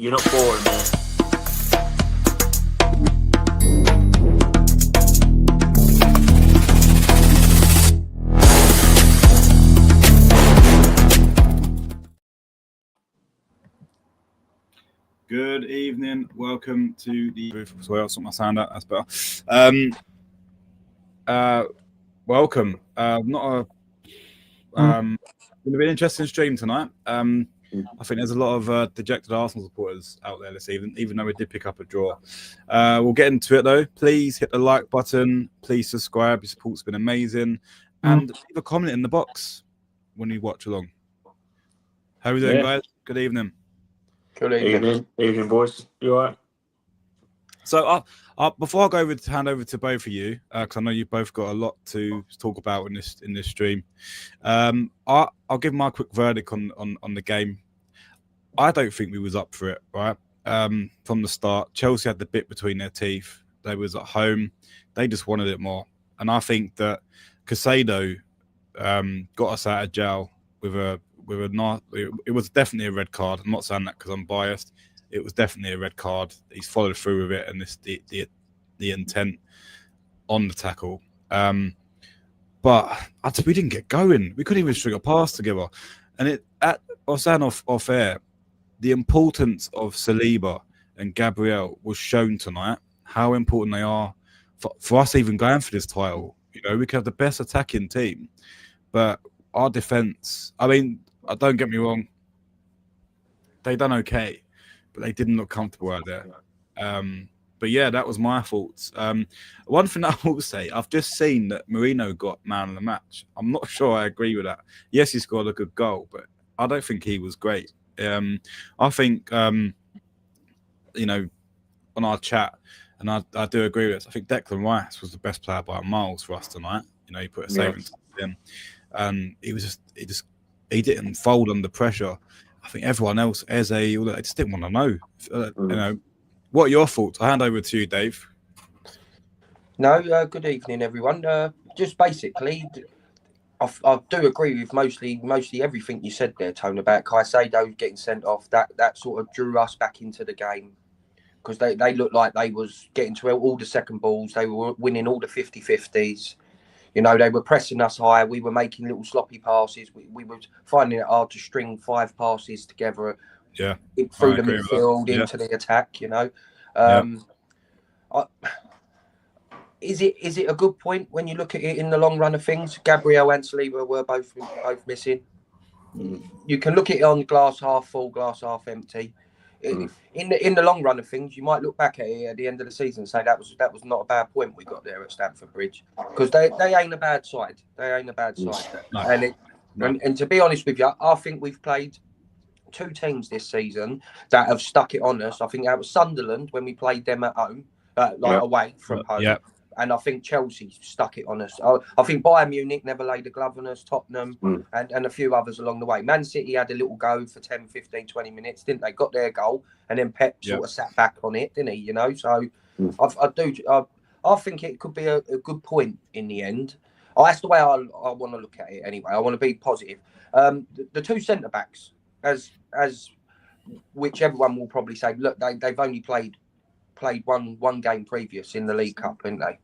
You're not boring, man. Good evening. Welcome to the. Sorry, I'll sort my sound out. That's better. Welcome. Not a. Going to be an interesting stream tonight. I think there's a lot of dejected Arsenal supporters out there this evening, even though we did pick up a draw. We'll get into it though. Please hit the like button. Please subscribe. Your support's been amazing, and leave a comment in the box when you watch along. How are we doing, guys? Good evening. Good evening, boys. You all right? So, before I go hand over to both of you, because I know you've both got a lot to talk about in this stream, I'll give my quick verdict on the game. I don't think we was up for it, right? From the start, Chelsea had the bit between their teeth. They was at home. They just wanted it more, and I think that Casado got us out of jail with a it was definitely a red card. I'm not saying that because I'm biased. It was definitely a red card. He's followed through with it, and this the intent on the tackle. But we didn't get going. We couldn't even string a pass together. And I was saying off air, the importance of Saliba and Gabriel was shown tonight. How important they are for us even going for this title. You know, we could have the best attacking team, but our defense. I mean, don't get me wrong. They done okay, but they didn't look comfortable out there. But yeah, that was my thoughts. One thing I will say, I've just seen that Mourinho got man of the match. I'm not sure I agree with that. Yes, he scored a good goal, but I don't think he was great. I think, you know, on our chat, and I do agree with this, I think Declan Rice was the best player by miles for us tonight. You know, he put a saving touch in, and he didn't fold under pressure. I think everyone else, Eze, all that, they just didn't want to know. You know, what are your thoughts? I hand over to you, Dave. No, good evening, everyone. Just basically, I do agree with mostly everything you said there, Tone, about Caicedo getting sent off. That sort of drew us back into the game because they looked like they was getting to all the second balls. They were winning all the 50-50s. You know, they were pressing us high. We were making little sloppy passes. We were finding it hard to string 5 passes together through the midfield into the attack, you know. Is it a good point when you look at it in the long run of things? Gabriel and Saliba were both missing. You can look at it on glass half full, glass half empty. In the long run of things, you might look back at it at the end of the season and say that was not a bad point we got there at Stamford Bridge, because they ain't a bad side. They ain't a bad side. No. And to be honest with you, I think we've played 2 teams this season that have stuck it on us. I think that was Sunderland when we played them at home, away from home. Yeah. And I think Chelsea stuck it on us. I think Bayern Munich never laid a glove on us, Tottenham, and a few others along the way. Man City had a little go for 10, 15, 20 minutes, didn't they? Got their goal, and then Pep sort of sat back on it, didn't he? You know, so I think it could be a good point in the end. That's the way I want to look at it anyway. I want to be positive. The 2 centre-backs, as which everyone will probably say, look, they've only played one game previous in the League Cup, didn't they?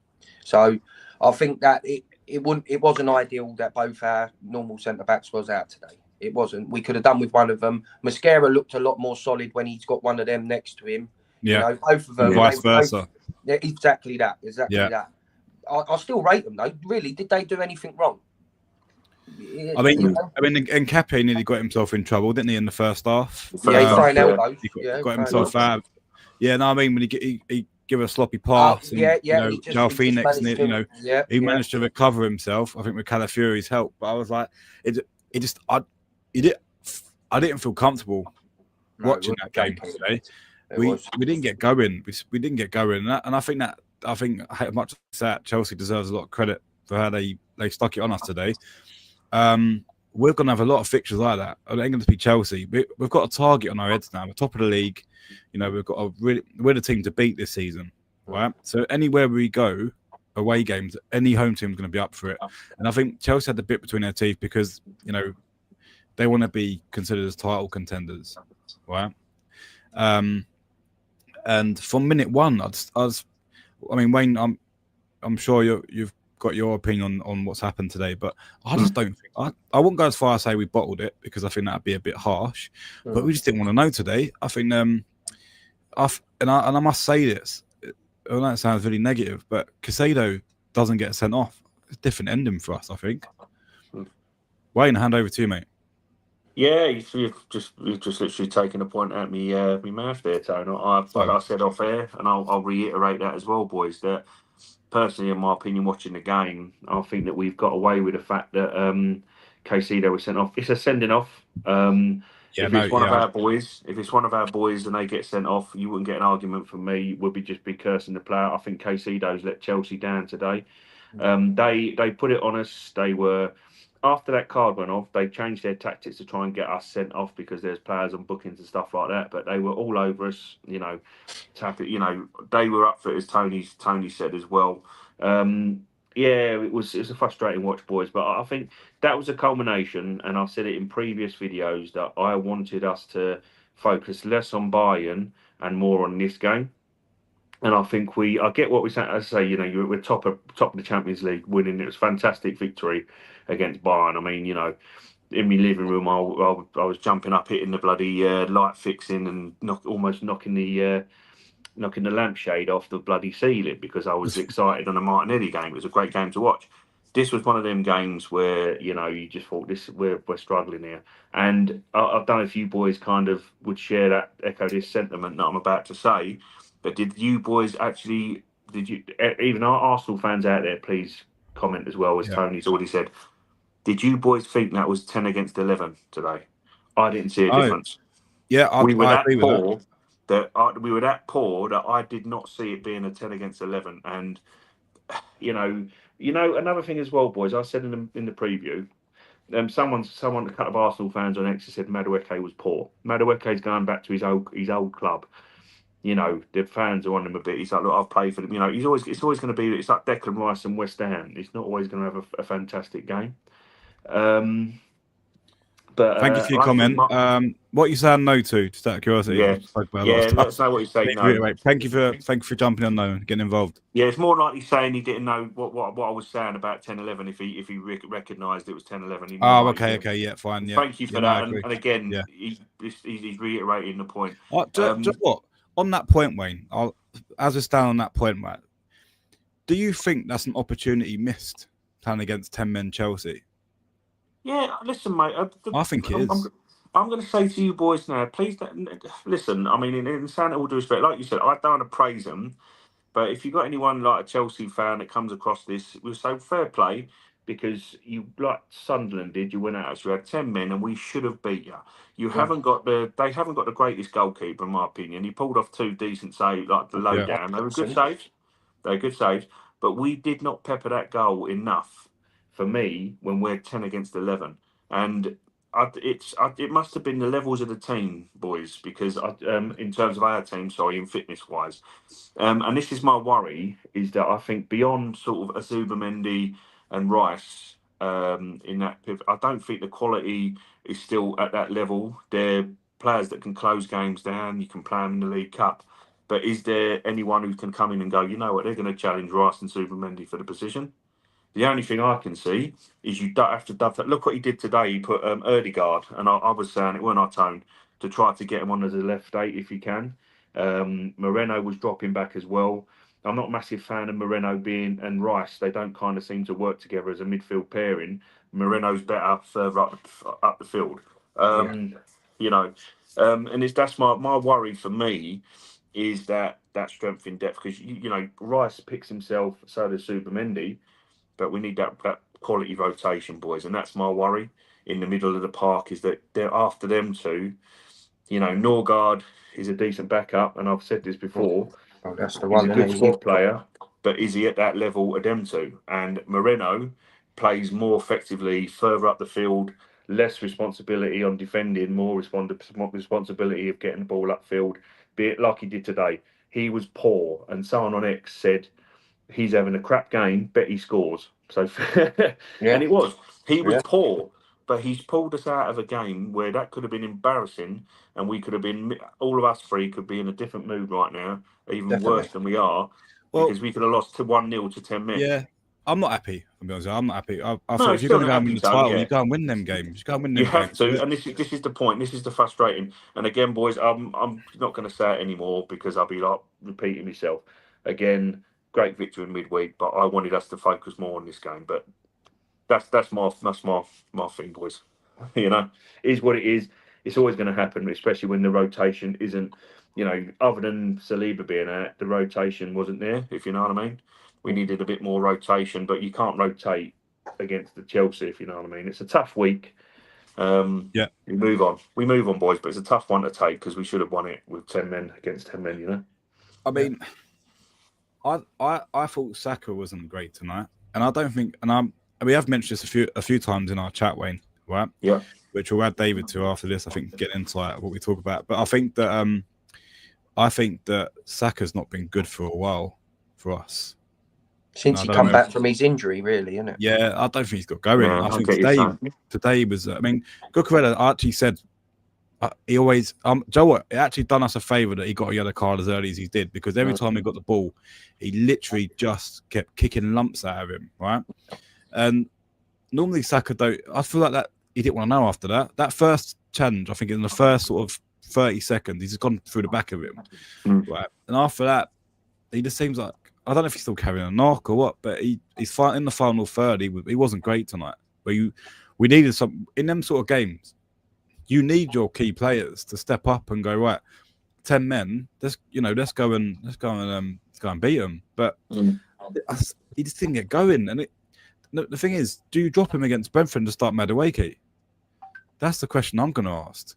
So I think that it wasn't ideal that both our normal centre backs was out today. It wasn't. We could have done with one of them. Mascara looked a lot more solid when he's got one of them next to him. Yeah, you know, both of them. Vice versa. Exactly that. That. I still rate them though. Really, did they do anything wrong? I mean, and Cape nearly got himself in trouble, didn't he, in the first half? Yeah, he's throwing elbows. He got himself out. Yeah, no, I mean, when he give a sloppy pass, and, you know, João Phoenix, you know, he managed to recover himself, I think, with Calafiori's help. But I was like, I didn't feel comfortable watching that game today. We didn't get going. We didn't get going, and I think much as that, Chelsea deserves a lot of credit for how they stuck it on us today. We're going to have a lot of fixtures like that. It ain't going to be Chelsea. We've got a target on our heads now. We're top of the league. You know, we're the team to beat this season, right? So anywhere we go, away games, any home team is going to be up for it. And I think Chelsea had the bit between their teeth because, you know, they want to be considered as title contenders, right? And from minute one, I mean, Wayne, I'm sure you've got your opinion on what's happened today, but I just don't think I wouldn't go as far as say we bottled it, because I think that'd be a bit harsh. But we just didn't want to know today. I think I must say this. I know it sounds really negative, but Casado doesn't get sent off. It's a different ending for us, I think. Wayne, hand over to you, mate. Yeah, you've just literally taken a point at me, me mouth there, Tony. I said off air, and I'll reiterate that as well, boys. That personally, in my opinion, watching the game, I think that we've got away with the fact that Caicedo was sent off. It's a sending off. If it's one of our boys and they get sent off, you wouldn't get an argument from me. Would be just be cursing the player. I think Caicedo's let Chelsea down today. They put it on us. They were. After that card went off, they changed their tactics to try and get us sent off because there's players on bookings and stuff like that. But they were all over us, you know. They were up for it, as Tony said as well. Yeah, it was a frustrating watch, boys. But I think that was a culmination, and I said it in previous videos that I wanted us to focus less on Bayern and more on this game. And I think I get what we say. As I say, we're top of the Champions League, winning. It was a fantastic victory against Bayern. I mean, in my living room, I was jumping up, hitting the bloody light fixing, and almost knocking the lampshade off the bloody ceiling because I was excited on a Martinelli game. It was a great game to watch. This was one of them games where you just thought we're struggling here. And I don't know if you boys kind of would echo this sentiment that I'm about to say. But did you boys actually? Did you? Even our Arsenal fans out there, please comment as well, as Tony's already said. Did you boys think that was 10 against 11 today? I didn't see a difference. Yeah, we were I that agree poor with we were that poor that I did not see it being a 10 against 11. And another thing as well, boys. I said in the preview. Someone, a couple of Arsenal fans on X said Madueke was poor. Madueke's going back to his old club. The fans are on him a bit. He's like, look, I've played for them. It's always going to be. It's like Declan Rice and West Ham. He's not always going to have a fantastic game. But thank you for your comment. What you saying no to? Just out of curiosity. Yeah. Let us know what you say. No. Thank you for jumping on and getting involved. Yeah, it's more likely saying he didn't know what I was saying about 10-11 if he recognised it was 10-11. Okay, yeah, fine. Yeah. Thank you for that. And again, yeah. he's reiterating the point. Just what on that point, Wayne? As we stand on that point, Matt, do you think that's an opportunity missed playing against 10-men Chelsea? Yeah, listen, mate. I think it is. I'm going to say to you boys now, please listen. I mean, in saying all due respect, like you said, I don't want to praise them, but if you've got anyone like a Chelsea fan that comes across this, we'll say fair play, because you, like Sunderland did, you went out us. You had 10 men, and we should have beat you. They haven't got the greatest goalkeeper, in my opinion. He pulled off 2 decent saves, like the low down. They were good saves. But we did not pepper that goal enough for me when we're 10 against 11. And it must have been the levels of the team, boys, because in terms of our team, in fitness wise, and this is my worry, is that I think beyond sort of a Zubimendi and Rice in that pivot, I don't think the quality is still at that level. They're players that can close games down. You can play them in the League Cup, but is there anyone who can come in and go, you know what, they're going to challenge Rice and Zubimendi for the position? The only thing I can see is you don't have to dove that. Look what he did today. He put Erdegaard, and I was saying it when I toned, to try to get him on as a left 8 if he can. Moreno was dropping back as well. I'm not a massive fan of Moreno and Rice. They don't kind of seem to work together as a midfield pairing. Moreno's better further up the field. And that's my worry for me, is that strength in depth, because Rice picks himself, so does Zubimendi. But we need that quality rotation, boys, and that's my worry in the middle of the park, is that they're after them two. Norgard is a decent backup, and I've said this before. Oh, that's the one. He's a good squad player, but is he at that level of them two? And Moreno plays more effectively further up the field, less responsibility on defending, more responsibility of getting the ball upfield, be it like he did today. He was poor, and someone on X said, he's having a crap game, bet he scores. So, and it was. He was poor. but he's pulled us out of a game where that could have been embarrassing, and we could have been, all of us three could be in a different mood right now, even Definitely. worse than we are, Well, because we could have lost to 1-0 to 10 men. Yeah, I'm not happy. I'll be honest, I'm not happy. I No, thought if you're still going to go not and win happy, the Tony, title, yeah. you go and win them games. You go and win them You have games. to, and this is the point. This is the frustrating. And again, boys, I'm not going to say it anymore because I'll be like repeating myself. Again, great victory in midweek, but I wanted us to focus more on this game. But that's my thing, boys. You know, is what it is. It's always going to happen, especially when the rotation isn't. You know, other than Saliba being out, the rotation wasn't there. If you know what I mean, we needed a bit more rotation, but you can't rotate against the Chelsea, if you know what I mean. It's a tough week. Yeah. We move on, boys, but it's a tough one to take because we should have won it with 10 men against 10 men, you know. I mean, I thought Saka wasn't great tonight, and I don't think, and we have mentioned this a few times in our chat, Wayne, right? Yeah. Which we'll add David to after this. I think get into like what we talk about, but I think that Saka's not been good for a while for us. Since he come back from his injury, really, isn't it? Yeah, I don't think he's got going. Yeah, I think today was. I mean, Cucurella actually said he always. Joe, what? It actually done us a favour that he got a yellow card as early as he did, because every time he got the ball, he literally just kept kicking lumps out of him, right? And normally Saka don't. I feel like that he didn't want to know after that. That first challenge, I think in the first sort of 30 seconds, he's just gone through the back of him, right? And after that, he just seems like. I don't know if he's still carrying a knock or what, but he's fighting in the final third. He wasn't great tonight. But we needed some in them sort of games. You need your key players to step up and go, right, 10 men. Let's go and beat them. But he just didn't get going. And the thing is, do you drop him against Brentford to start Madueke? That's the question I'm going to ask.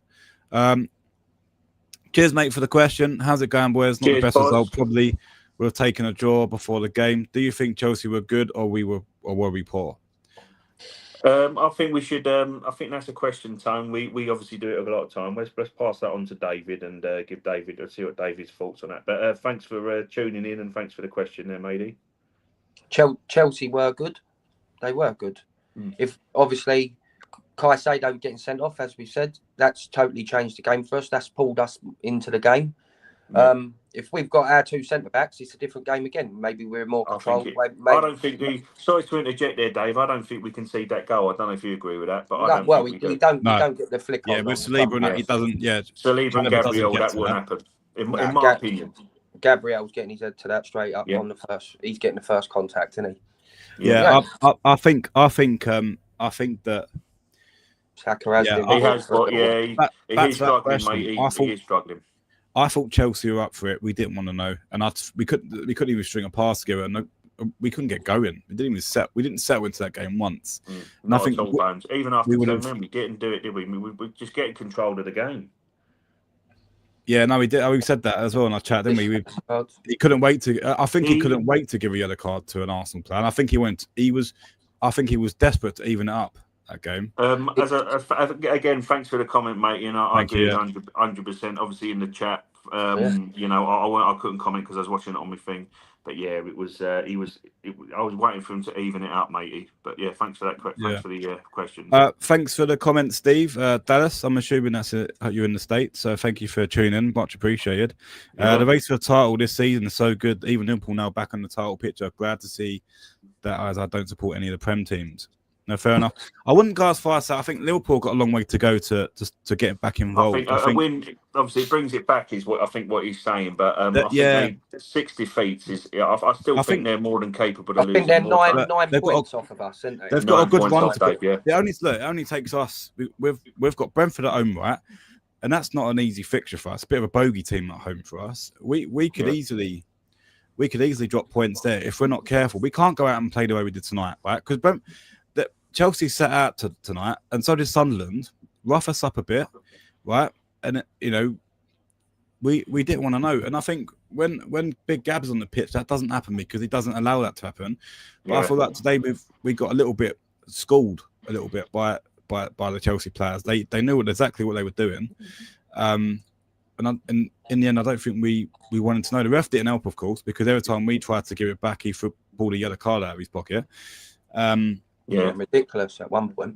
Cheers, mate, for the question. How's it going, boys? Not the best result, probably. We've taken a draw before the game. Do you think Chelsea were good, or were we poor? I think we should. I think that's a question, Tone. We obviously do it a lot of time. Let's pass that on to David and give David. Let's see what David's thoughts on that. But thanks for tuning in and thanks for the question there, matey. Chelsea were good. They were good. If obviously Caicedo getting sent off, as we said, that's totally changed the game for us. That's pulled us into the game. If we've got our two centre backs, it's a different game again. Maybe we're more controlled. I don't think sorry to interject there, Dave. I don't think we concede that goal. I don't know if you agree with that, but I don't think we don't get the flick on. Yeah, with Saliba and that, he doesn't. Yeah, Saliba and Gabriel, that won't happen. In my opinion, Gabriel's getting his head to that straight up on the first. He's getting the first contact, isn't he? Yeah, I think that Saka has been. He has, but he's struggling, mate. He is struggling. I thought Chelsea were up for it. We didn't want to know, and we couldn't even string a pass together. And we couldn't get going. We didn't even We didn't settle into that game once. Not at all, Bones. Even after 10 men, we didn't do it, did we? We were just getting control of the game. Yeah, no, we did. We said that as well in our chat, didn't we? He couldn't wait to. I think he couldn't wait to give a yellow card to an Arsenal player. And I think he went. I think he was desperate to even it up that game. Again, thanks for the comment, mate. You know, I agree 100%. Obviously, in the chat, you know, I couldn't comment because I was watching it on my thing. But yeah, it was. I was waiting for him to even it up, matey. But yeah, thanks for that. Thanks for the question. Thanks for the comment, Steve. Dallas, I'm assuming that's you're in the States, so thank you for tuning in. Much appreciated. The race for the title this season is so good. Even Liverpool now back on the title picture. Glad to see that, as I don't support any of the Prem teams. No, fair enough. I wouldn't go as far as that. I think Liverpool got a long way to go to get back involved. I think a win, obviously, it brings it back, is what he's saying. But I think 6 defeats is. I still think they're more than capable of losing. I think they're 9 points off of us, isn't they? They've got a good run. It only takes us. We've got Brentford at home, right? And that's not an easy fixture for us. A bit of a bogey team at home for us. We could easily drop points there if we're not careful. We can't go out and play the way we did tonight, right? Because Chelsea set out tonight, and so did Sunderland. Rough us up a bit, right? And we didn't want to know. And I think when Big Gab's on the pitch, that doesn't happen because he doesn't allow that to happen. But I feel like today we got a little bit schooled a little bit by the Chelsea players. They knew exactly what they were doing. And in the end, I don't think we wanted to know. The ref didn't help, of course, because every time we tried to give it back, he pulled a yellow card out of his pocket. Getting ridiculous at one point.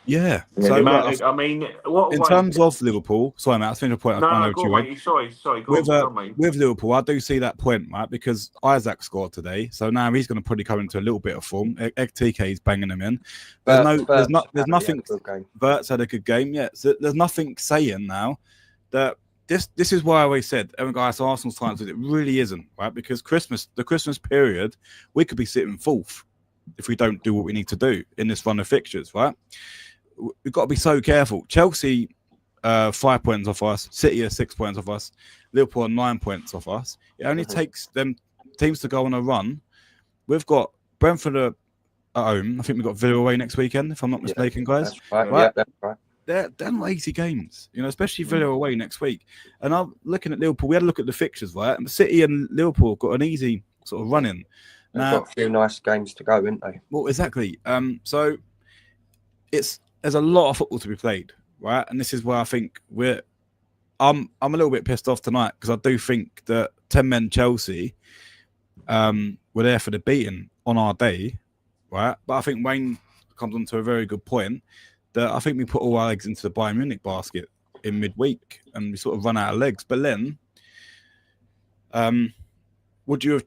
Yeah. Yeah, So the like, amount- I mean, what in way? terms of Liverpool, sorry, mate, I think the point I've gone No, over go to you. on, Ed. mate. Sorry. Go on, mate. With Liverpool, I do see that point, right? Because Isaac scored today, so now he's going to probably come into a little bit of form. TK is banging them in. There's nothing. Bert's had a good game, yeah. So there's nothing saying now that this is why I always said, everyone guys, Arsenal's times, it really isn't, right? Because the Christmas period, we could be sitting fourth if we don't do what we need to do in this run of fixtures, right? We've got to be so careful. Chelsea, 5 points off us. City are 6 points off us. Liverpool are 9 points off us. It only takes them teams to go on a run. We've got Brentford at home. I think we've got Villa away next weekend, if I'm not mistaken, guys. That's right. Yeah, that's right. They're not easy games, especially Villa away next week. And I'm looking at Liverpool. We had a look at the fixtures, right? And City and Liverpool got an easy sort of run-in. They've got a few nice games to go, haven't they? Well, exactly. So there's a lot of football to be played, right? And this is where I think I'm a little bit pissed off tonight because I do think that 10 men Chelsea were there for the beating on our day, right? But I think Wayne comes on to a very good point that I think we put all our eggs into the Bayern Munich basket in midweek and we sort of run out of legs. But then, would you have?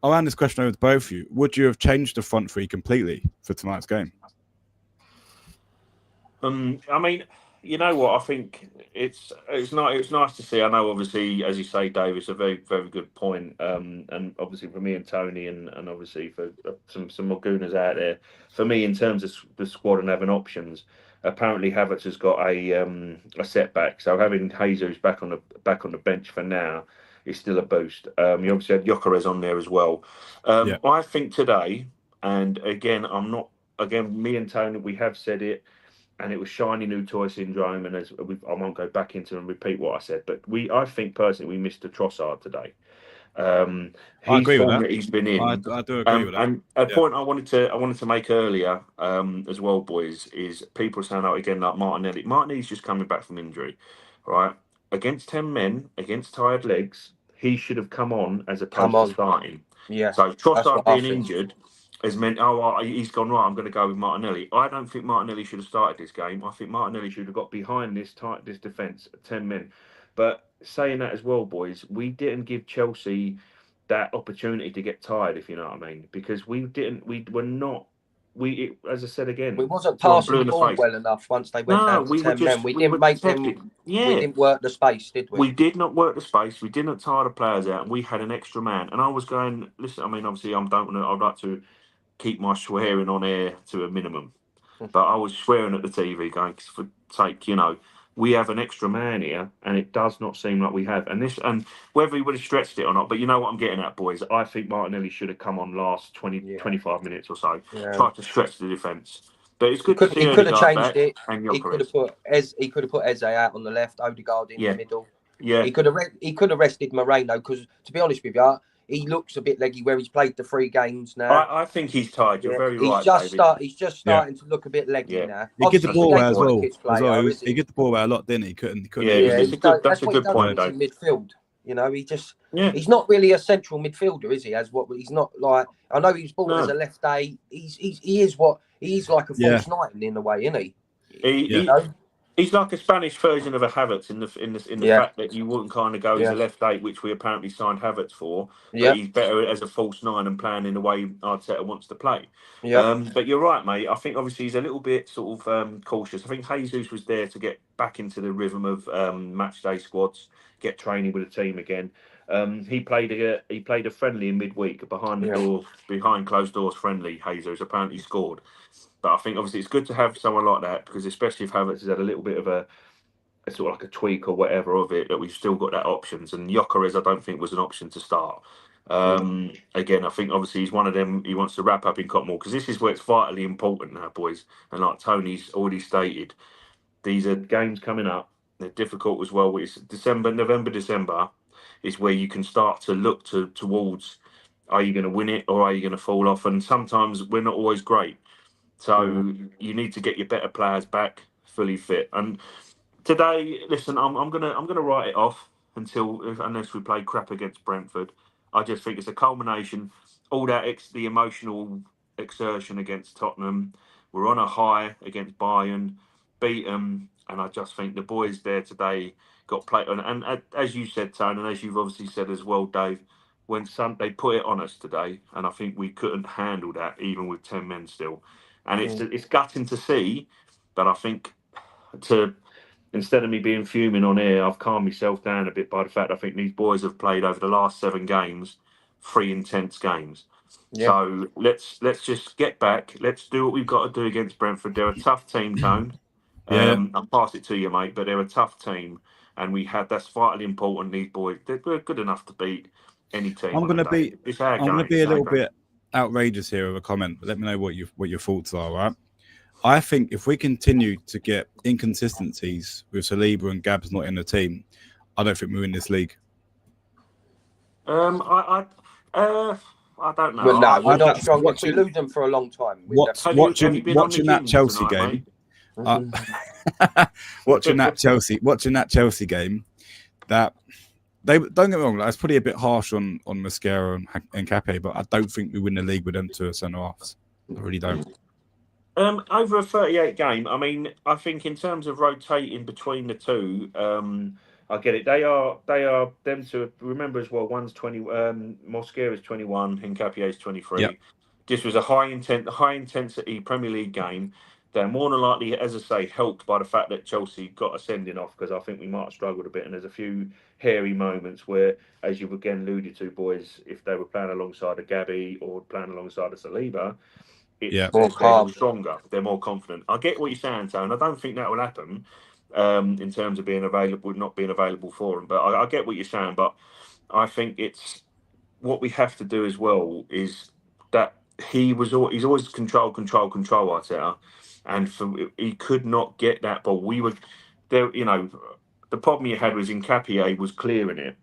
I'll hand this question over to both of you. Would you have changed the front three completely for tonight's game? I mean, you know what? I think it's nice to see. I know, obviously, as you say, Dave, it's a very, very good point. And obviously for me and Tony, and obviously for some more Gooners out there, for me in terms of the squad and having options, apparently Havertz has got a setback. So having Jesus back on the bench for now is still a boost. You obviously had Gyökeres on there as well. I think today, and again, me and Tony, we have said it. And it was shiny new toy syndrome, and I won't go back into and repeat what I said, but I think personally we missed the Trossard today. I agree with that. He's been in. I do agree with that. And a point I wanted to make earlier as well, boys, is people saying out again like Martinelli. Martinelli's just coming back from injury, right? Against 10 men, against tired legs, he should have come on as opposed to starting. Yeah. So Trossard being injured has meant, he's gone, right, I'm going to go with Martinelli. I don't think Martinelli should have started this game. I think Martinelli should have got behind this defence, 10 men. But saying that as well, boys, we didn't give Chelsea that opportunity to get tired, if you know what I mean, because as I said again, we wasn't passing the ball well enough once they went down to 10 men. We didn't make them. We didn't work the space, did we? We did not work the space. We didn't tire the players out, and we had an extra man. And I was going, listen. I mean, obviously, I'd like to keep my swearing on air to a minimum, but I was swearing at the TV, going, for sake, we have an extra man here, and it does not seem like we have. And whether he would have stretched it or not, but you know what I'm getting at, boys. I think Martinelli should have come on last 25 minutes or so, tried to stretch the defence. But it's good to see. He could have changed it. He could have put Eze out on the left, Odegaard in the middle. Yeah, he could have rested Moreno because, to be honest with you, he looks a bit leggy where he's played the 3 games now. I think he's tired. You're very right, He's just starting to look a bit leggy now. He get the ball away as well. He get the ball away a lot, didn't he? Couldn't. That's a good point, though. In midfield, he's not really a central midfielder, is he? He's not like, I know he's bought as a left day. He is like a false nine in a way, isn't he? He's like a Spanish version of a Havertz in the fact that you wouldn't kind of go as a left eight, which we apparently signed Havertz for. But he's better as a false 9 and playing in the way Arteta wants to play. But you're right, mate. I think obviously he's a little bit sort of cautious. I think Jesus was there to get back into the rhythm of match day squads, get training with the team again. He played a friendly in midweek behind closed doors friendly. Jesus apparently scored. But I think obviously it's good to have someone like that, because especially if Havertz has had a little bit of a sort of like a tweak or whatever of it, that we've still got that options. And Gyökeres, I don't think was an option to start. Again, I think obviously he's one of them. He wants to wrap up in Cottonmore, because this is where it's vitally important now, boys. And like Tony's already stated, these are games coming up. They're difficult as well. It's November, December is where you can start to look towards, are you going to win it or are you going to fall off? And sometimes we're not always great. So you need to get your better players back fully fit. And today, listen, I'm gonna write it off unless we play crap against Brentford. I just think it's a culmination, all that the emotional exertion against Tottenham. We're on a high against Bayern, beat them, and I just think the boys there today got played on. And as you said, Tone, and as you've obviously said as well, Dave, when they put it on us today, and I think we couldn't handle that even with 10 men still. And it's gutting to see, but I think instead of me being fuming on air, I've calmed myself down a bit by the fact I think these boys have played over the last 7 games 3 intense games. Yeah. So let's just get back. Let's do what we've got to do against Brentford. They're a tough team, Tone. I'll pass it to you, mate. But they're a tough team, and that's vitally important. These boys, they're good enough to beat any team. I'm going to be a little bit outrageous here with a comment, but let me know what your thoughts are. Right? I think if we continue to get inconsistencies with Saliba and Gabs not in the team, I don't think we win this league. I don't know. Well, no, we're not strong. We lose them for a long time. Watching that Chelsea game, watching that Chelsea game, that they don't get me wrong. That's probably a bit harsh on Mascara and Cape, but I don't think we win the league with them 2 centre halves. I really don't. Over a 38 game, I mean, I think in terms of rotating between the two, I get it. They are them to remember as well. One's 20, Mosquera's 21, Hincapie's 23. Yep. This was a high intensity Premier League game. They're more than likely, as I say, helped by the fact that Chelsea got a sending off, because I think we might have struggled a bit. And there's a few hairy moments where, as you've again alluded to, boys, if they were playing alongside a Gabby or playing alongside a Saliba, they're stronger. They're more confident. I get what you're saying, Tone. I don't think that will happen in terms of being available, not being available for them. But I get what you're saying. But I think it's what we have to do as well is that he's always control Arteta, and he could not get that ball. We were there. You know, the problem you had was Hincapie was clearing it,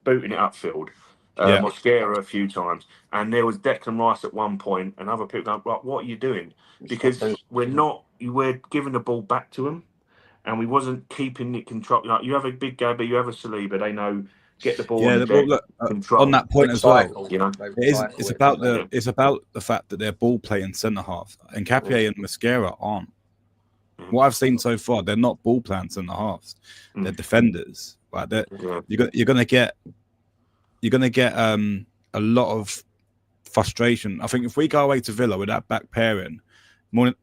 booting it upfield. Mosquera a few times, and there was Declan Rice at one point, and other people going, right, what are you doing? Because we're giving the ball back to him, and we wasn't keeping it control. Like, you have a big Gabby, you have a Saliba, they know get the ball control. On that point as well, you know, it's about the fact that they're ball playing centre half, and Capie and Mosquera aren't. What I've seen so far, they're not ball playing centre halves. They're defenders. Right? You're going to get a lot of frustration. I think if we go away to Villa with that back pairing, morning,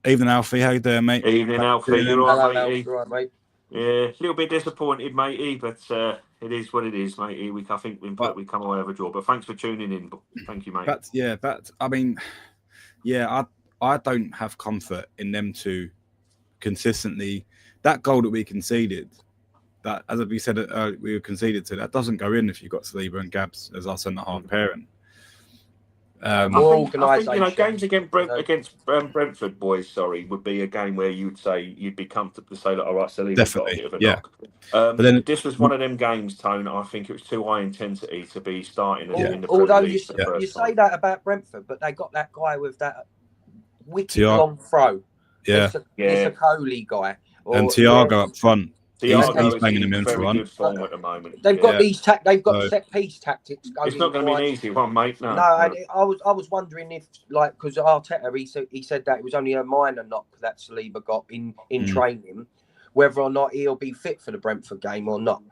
evening Alfie, how you doing, mate? Evening Alfie, you're all right, mate. Yeah, a little bit disappointed, matey, but it is what it is, matey. I think we come away with a draw. But thanks for tuning in. Thank you, mate. I don't have comfort in them to consistently. That goal that we conceded, that, as we said, we were conceded to, that doesn't go in if you've got Saliba and Gabs as our centre-half pairing. I think games against Brentford boys, would be a game where you'd be comfortable to say, all right, Saliba's got a bit of a knock. But then this was one of them games, Tone. I think it was too high intensity to be starting in the Premier League. Although you say that about Brentford, but they got that guy with that wicked long throw. It's a Coley guy. And Thiago up front. He's banging him in for one. Good form at the moment. They've got they've got set piece tactics going. It's not going to be an easy one, mate. No. And I was wondering if, like, because Arteta he said that it was only a minor knock that Saliba got in training, whether or not he'll be fit for the Brentford game or not.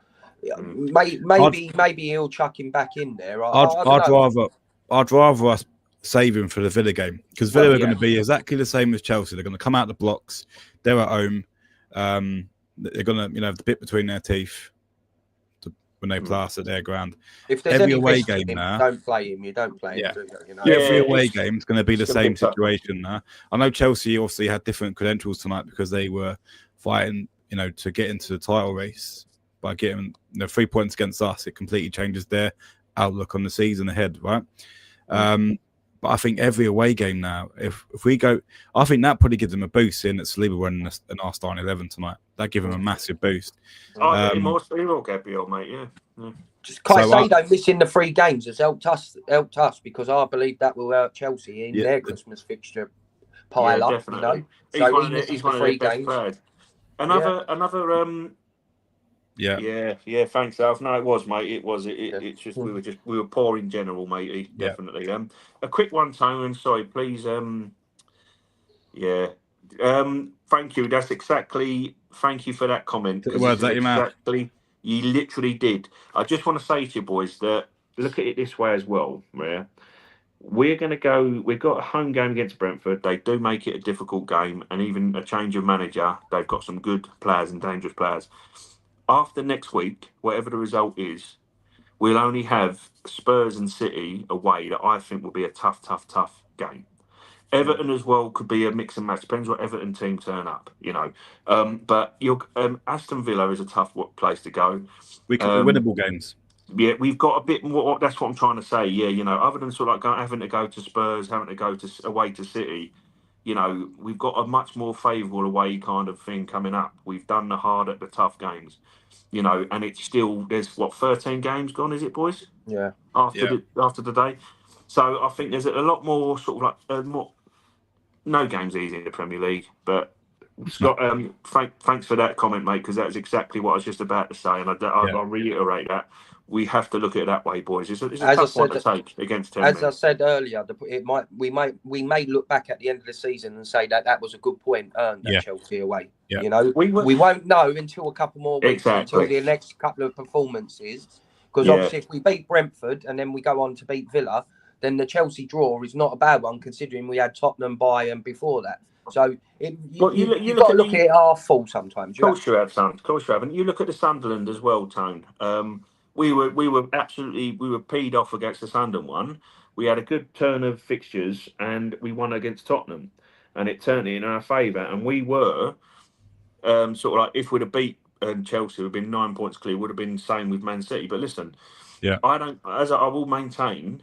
Maybe he'll chuck him back in there. I'd rather us save him for the Villa game, because Villa are going to be exactly the same as Chelsea. They're going to come out the blocks. They're at home. They're going to, have the bit between their teeth when they plaster their ground. If there's every away game now, don't play him. You don't play him. Every away game is going to be the same situation now. I know Chelsea obviously had different credentials tonight because they were fighting, to get into the title race by getting 3 points against us. It completely changes their outlook on the season ahead, right? But I think every away game now, if we go, I think that probably gives them a boost in that Saliba running an our starting 11 tonight. That gives them a massive boost. More Saliba, Gabriel, mate. Yeah. Just Caicedo missing the 3 games has helped us because I believe that will help Chelsea in their Christmas fixture pile up. Definitely. He's one of their best players. Another Yeah. Thanks, Alf. No, it was, mate. It was. It's just we were poor in general, matey. Definitely. A quick one, Tone. Sorry, please. Yeah. Thank you. That's exactly. Thank you for that comment, because this Words is out your mouth. exactly. You literally did. I just want to say to you boys that look at it this way as well. Yeah. We're going to go. We've got a home game against Brentford. They do make it a difficult game, and even a change of manager. They've got some good players and dangerous players. After next week, whatever the result is, we'll only have Spurs and City away. That I think will be a tough game. Everton as well could be a mix and match. Depends what Everton team turn up, But Aston Villa is a tough place to go. We could winnable games. Yeah, we've got a bit more. That's what I'm trying to say. Yeah, other than sort of like having to go to Spurs, having to go away to City, we've got a much more favourable away kind of thing coming up. We've done the hard at the tough games, and it's still there's 13 games gone, is it, boys? Yeah. After the day, so I think there's a lot more sort of like more. No game's easy in the Premier League, but Scott, thanks for that comment, mate, because that's exactly what I was just about to say, and I'll reiterate that. We have to look at it that way, boys. It's a tough one to take against 10 As men. I said earlier, we may look back at the end of the season and say that was a good point earned at Chelsea away. Yeah. We won't know until a couple more weeks, until the next couple of performances, because obviously if we beat Brentford and then we go on to beat Villa, then the Chelsea draw is not a bad one, considering we had Tottenham by and before that. So you've got to look at it half full sometimes. Of course you have, son. Of course you have. And you look at the Sunderland as well, Tone. We were peed off against the Sunderland one. We had a good turn of fixtures and we won against Tottenham, and it turned in our favour. And we were sort of like, if we'd have beat Chelsea, we'd have been 9 points clear. Would have been the same with Man City. But listen, I will maintain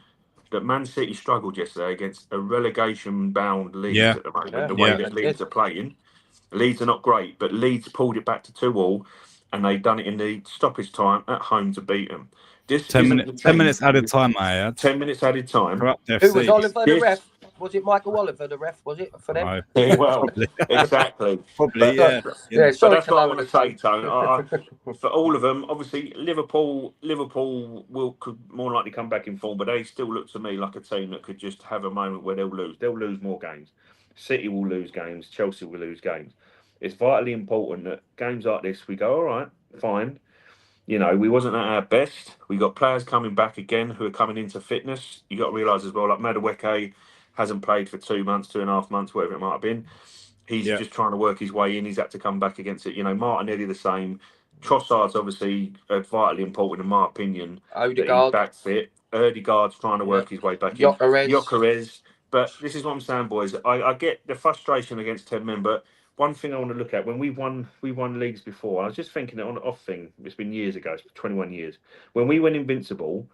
that Man City struggled yesterday against a relegation-bound Leeds at the moment. The way that Leeds are playing, Leeds are not great, but Leeds pulled it back to 2-2, and they've done it in the stoppage time at home to beat them. 10 minutes added time, I had. 10 minutes added time. Who was Oliver the ref? Was it Michael Oliver the ref? Was it for them? Yeah, well, exactly. Probably, yeah. But that's what I want to say, Tone. For all of them, obviously, Liverpool could more likely come back in form, but they still look to me like a team that could just have a moment where they'll lose. They'll lose more games. City will lose games. Chelsea will lose games. It's vitally important that games like this, we go, all right, fine. We wasn't at our best. We got players coming back again who are coming into fitness. You got to realise as well, like Madueke hasn't played for 2 months, 2.5 months, whatever it might have been. He's just trying to work his way in. He's had to come back against it. Martinelli the same. Trossard's obviously vitally important in my opinion. Odegaard back fit. Odegaard's trying to work his way back in. Gyökeres. But this is what I'm saying, boys. I get the frustration against 10 men, but one thing I want to look at, when we won leagues before, I was just thinking on an off thing. It's been years ago. It's 21 years. When we went invincible,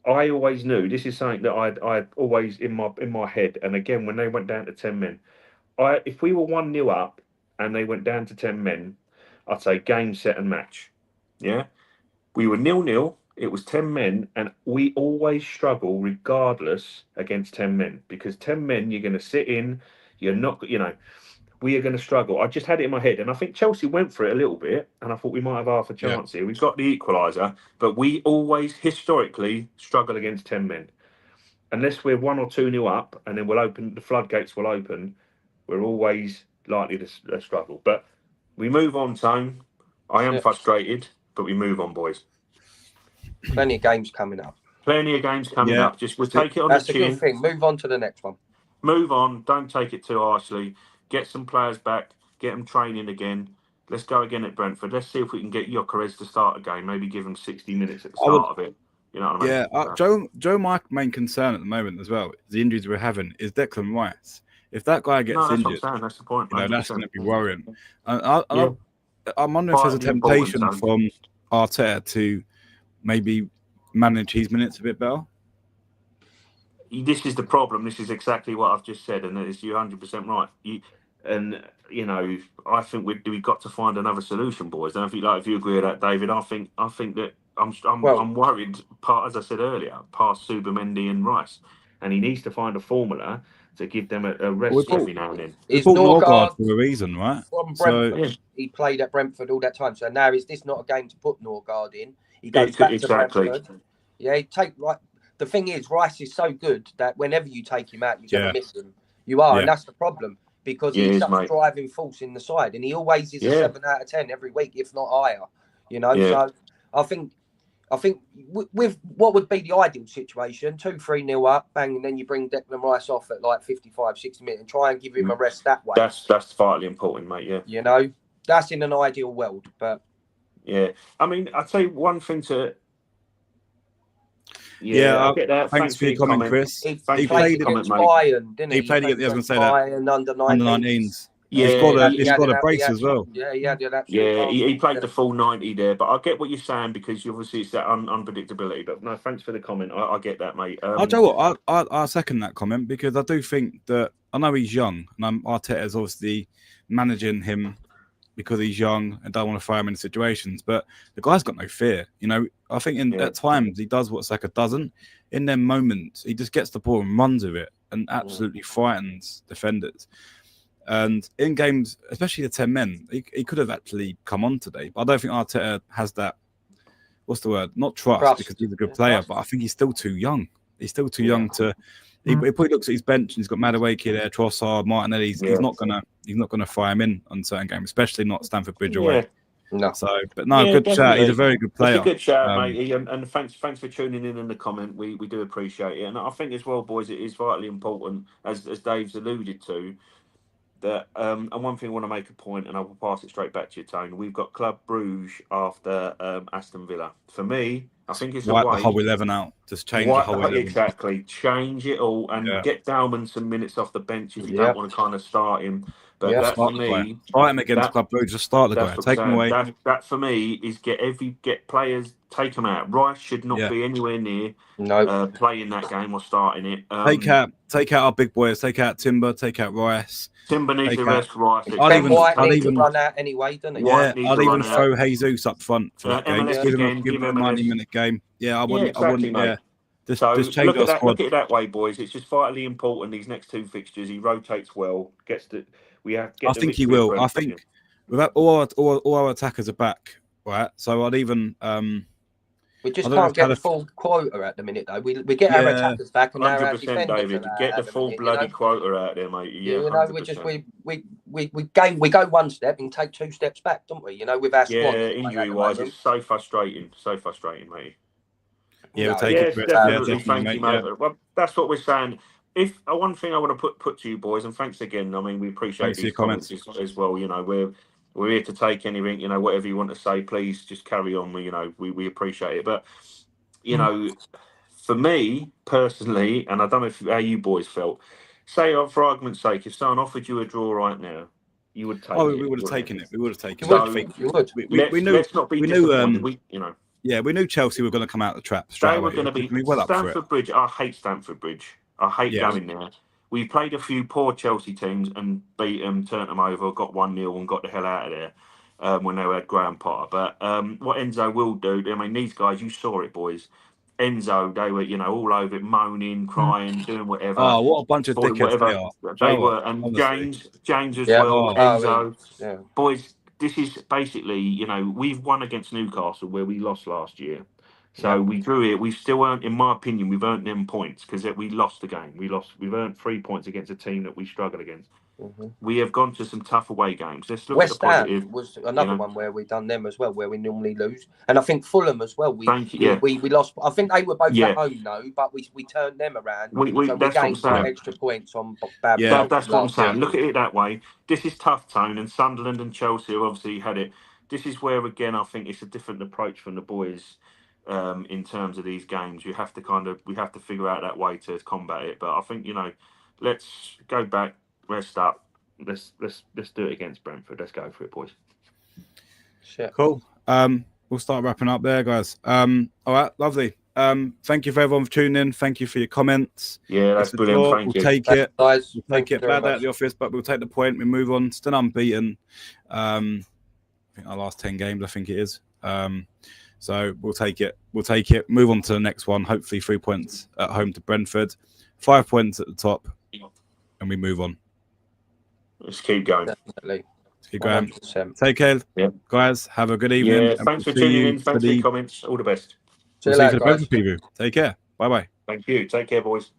I always knew, this is something that I'd always in my head. And again, when they went down to 10 men, if we were 1-0 up and they went down to 10 men, I'd say game, set, and match. Yeah, we were 0-0. It was 10 men, and we always struggle regardless against 10 men, because 10 men you're going to sit in. You're not, we are going to struggle. I just had it in my head, and I think Chelsea went for it a little bit, and I thought we might have half a chance here. We've got the equaliser, but we always historically struggle against 10 men. Unless we're 1 or 2-0 up, and then the floodgates will open, we're always likely to struggle. But we move on, Tone. I am frustrated, but we move on, boys. Plenty of games coming up. Just we'll take it on That's the chin. That's a good thing. Move on to the next one. Move on. Don't take it too harshly. Get some players back. Get them training again. Let's go again at Brentford. Let's see if we can get Gyökeres to start a game. Maybe give him 60 minutes at the start of it. You know what I mean? Joe, my main concern at the moment as well, the injuries we're having, is Declan Rice. If that guy gets injured, what I'm saying. That's the point. That's going to be worrying. I'm wondering if there's a temptation from Arteta to maybe manage his minutes a bit better. This is the problem. This is exactly what I've just said, and you're 100% right. I think we've got to find another solution, boys. And if you agree with that, David, I think that I'm worried. As I said earlier, past Subamendi and Rice, and he needs to find a formula to give them a rest every now and then. We Is bought Norgard Norgard for a reason, right? from So Brentford? He played at Brentford all that time. So now is this not a game to put Norgard in? He goes back to Brentford. Yeah, the thing is, Rice is so good that whenever you take him out, you're going to miss him. You are, and that's the problem because he's such a driving force in the side, and he always is a 7 out of 10 every week, if not higher. You know, so I think with what would be the ideal situation, 2-3-0 up, bang, and then you bring Declan Rice off at like 55, 60 minutes and try and give him a rest that way. That's vitally important, mate. Yeah, you know, that's in an ideal world, but I mean, I'd say one thing to. Yeah, I get that. Thanks for your comment, Chris. He played against Bayern, didn't he? He played against Bayern under 19s. Yeah, he's got a brace as well. Yeah, he had an absolute. He played the full 90 there, but I get what you're saying because obviously it's that unpredictability. But no, thanks for the comment. I get that, mate. I'll tell you what, I second that comment because I do think that I know he's young, and Arteta's obviously managing him because he's young and don't want to fire him in situations. But the guy's got no fear. You know, I think at times he does what Saka doesn't. In them moments, he just gets the ball and runs with it and absolutely frightens defenders. And in games, especially the 10 men, he could have actually come on today. But I don't think Arteta has that, what's the word? Not trust. Because he's a good player, but I think he's still too young. He's still too young to. He probably looks at his bench and he's got Madueke there, Trossard, Martinelli. He's not gonna fire him in on certain games, especially not Stamford Bridge away. No. So, but no, good shout. He's a very good player. It's a good shout, mate. And thanks for tuning in the comment. We do appreciate it. And I think as well, boys, it is vitally important, as Dave's alluded to, that and one thing I want to make a point, and I will pass it straight back to you, Tone. We've got Club Bruges after Aston Villa. For me, I think it's wipe the whole 11 out. Just change the whole 11. Exactly. Change it all and get Dalman some minutes off the bench if you don't want to kind of start him. But that for me, start him against Club Brugge. Just start the guy. Take him away. That for me is get players, take them out. Rice should not be anywhere near playing that game or starting it. Take out our big boys. Take out Timber. Take out Rice. Timber needs to rest Rice. I'd even run out anyway, doesn't he? Yeah, I'd even throw Jesus up front for that game. Give him a 90-minute game. Yeah, I wouldn't. Yeah. Just change our squad. Look at it that way, boys. It's just vitally important. These next two fixtures, he rotates well. I think he will. I think without all our attackers are back, right? So I'd even. We just can't get the full quota at the minute, though. We get our attackers back, and 100%, David. Get the full bloody quota out there, mate. Yeah, you know, we go one step and take two steps back, don't we? You know, with our squad. Yeah, injury-wise, it's so frustrating, mate. Yeah, we'll take it. Definitely. Thank you, mate. Well, that's what we're saying. If one thing I want to put to you boys, and thanks again. I mean, we appreciate these comments as well. You know, we're here to take anything. You know, whatever you want to say, please just carry on. We appreciate it. But you know, for me personally, and I don't know how you boys felt. Say, for argument's sake, if someone offered you a draw right now, you would take it. Oh, we would have taken it. We would have taken it. You would. We knew. Let's not be disappointed. Yeah, we knew Chelsea were going to come out of the trap straight away. They were going to be Stamford Bridge. I hate Stamford Bridge. I hate going there. We played a few poor Chelsea teams and beat them, turned them over, got 1-0 and got the hell out of there when they had Graham Potter. But what Enzo will do, I mean, these guys, you saw it, boys. Enzo, they were, all over it, moaning, crying, doing whatever. Oh, what a bunch of dickheads they are. They were. And honestly. James as well, Enzo. Boys, this is basically, we've won against Newcastle where we lost last year. So we drew it. We've still earned, in my opinion, we've earned them points because we lost the game. We've earned 3 points against a team that we struggled against. Mm-hmm. We have gone to some tough away games. Let's look West at the positive. Ham was another one where we done them as well, where we normally lose. And I think Fulham as well. We lost. I think they were both at home though, but we turned them around. So we gained some extra points on bad. Yeah, that's what I'm saying. Look at it that way. This is tough, Tone, and Sunderland and Chelsea have obviously had it. This is where again I think it's a different approach from the boys. In terms of these games, we have to figure out that way to combat it. But I think let's go back, rest up. Let's do it against Brentford. Let's go for it, boys. Shit. Cool. We'll start wrapping up there, guys. All right, lovely. Thank you for everyone for tuning in. Thank you for your comments. Yeah, that's brilliant. Thank you. We'll take it. Guys, we'll take it. Bad at the office, but we'll take the point. We move on. Still unbeaten. I think our last 10 games. I think it is. So we'll take it. Move on to the next one. Hopefully 3 points at home to Brentford. 5 points at the top, and we move on. Let's keep going. Definitely. See you, Graham. 100%. Take care, guys. Have a good evening. Yeah, thanks for tuning in. Thanks for your comments. All the best. See you See you later, for the guys. Brentford preview. Take care. Bye bye. Thank you. Take care, boys.